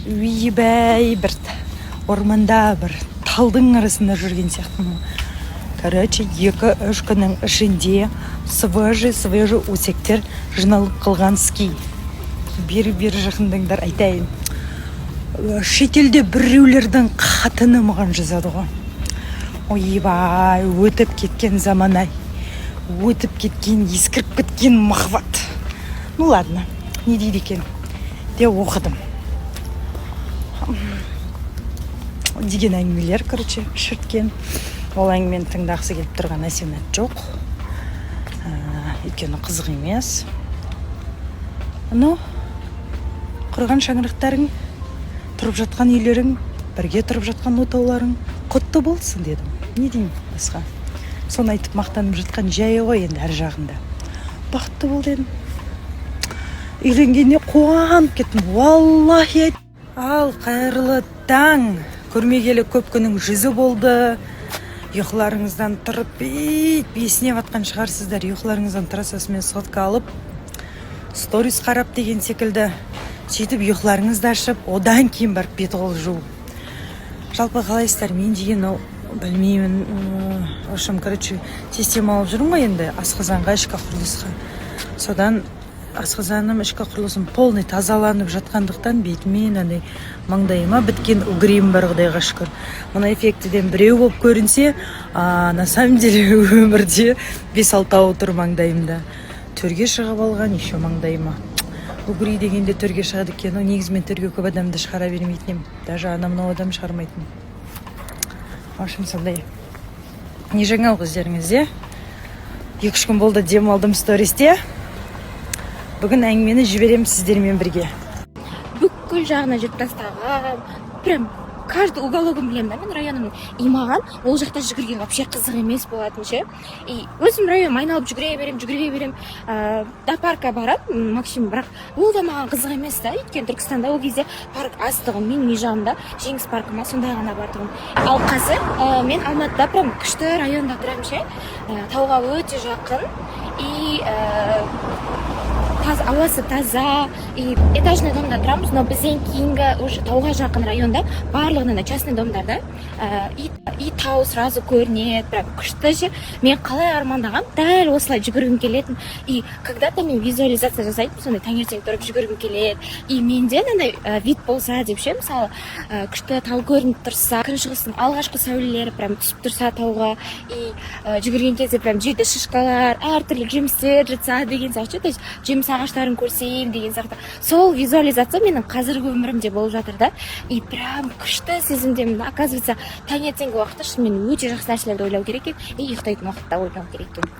үйбәй бір орманда бір талдың арасында жүрген сияқтымын. Короче, 2-3 күннің ішінде свежий өсектер жиналып қалған ски. Бері жақындыңдар айтайын. Шетелде біреулердің қатыны маған жазады ғой. Ойбай, өтіп кеткен заман-ай. Өтіп кеткен, ескіріп кеткен махаббат. Ну ладно, не дейді екен? Де оқыдым. Деген әңгімелер, короче, шірткен. Ол әңгімені тыңдағысы келіп тұрған әсемет жоқ. Өйткені қызық емес. Ну, құрған шаңырақтарың, тұрып жатқан үйлерің, бірге тұрып жатқан отауларың құтты болсын дедім. Не деймін басқа? Соны айтып мақтанып жатқан жайы ғой енді әр жағында. Бақытты бол дедім. Үйленгенде қуанып кеттім. Валлахи. Ал қайырлы таң. Көрмегелі көп күннің жүзі болды. Ұйқыларыңыздан тұрып бесіне батқан шығарсыздар. Ұйқыларыңыздан тұрасасымен сотқа алып, сторис қарап деген секілді. Сөйтіп ұйқыларыңызды ашып, одан кейін барып бет қол жуу. Жалпы қалайсыздар? Мен деген ол білмеймін. Ошым, короче, система алып жүрмін ғой енді асқазанға, ішкі құрылысқа. Содан асқазаным, ішкі құрылысым полный тазаланып жатқандықтан бетімен маңдайыма біткен угрим бар, Құдайға шүкір. Мұна эффектіден біреу болып көрінсе, на самом деле өмірде 5-6 тұр маңдайымда. Төрге шығып алған еще маңдайыма. Угри дегенде төрге шығады екен. Негізі мен төрге көп адамды шығара бермейтінем. Даже анамнау адам шығармайтын. Ашым сондай. Не жаңа өздеріңізде? 2-3 күн болды дем алдым стористе. Бүгін әңгімені жіберем сіздермен бірге. Бүкіл жағына жүріп тастаған. Прям каждый угологын білем да, мен районымның. И маған ол жақта жүгірген вообще қызық емес болатын ше. И өзім районым айналып жүгіре берем. Да паркқа барам, максимум, бірақ ол да маған қызық емес та. Өйткені Түркістанда ол кезде парк аз тұғын, мен үй жағымда Жеңіс паркі ма сондай ғана бар тұғын. Ал қазір мен Алматыда прям күшті районда тұрамын ше. Тауға өте жақын. И ауасы таза, и этажный домда тұрамыз, но бізден кейінгі уже тауға жақын районда барлығынан да частный домдарда и тау сразу көрінеді, прям күшті же. Мен қалай армандағам, дәл осылай жүгіргім келетін. И когда-то мен визуализация жасайтын, сондай таңертең тұрып жүгіргім келеді. И менде андай вид болса деп ше, мысалы күшті тау көрініп тұрса, күншығыстың алғашқы сәулелері прям түсіп тұрса тауға, и жүгірген кезде прям жерде шышқалар, әртүрлі жемістер жатса деген сияқты, то есть жеміс ағаштарын көрсем деген сияқты. Сол визуализация менің қазіргі өмірімде болып жатыр да. И прям күшті сезімдемін. Оказывается, таңертеңгі уақытта шынымен өте жақсы нәрселерді ойлау керек екен, и ұйықтайтын уақытта ойлау керек екен.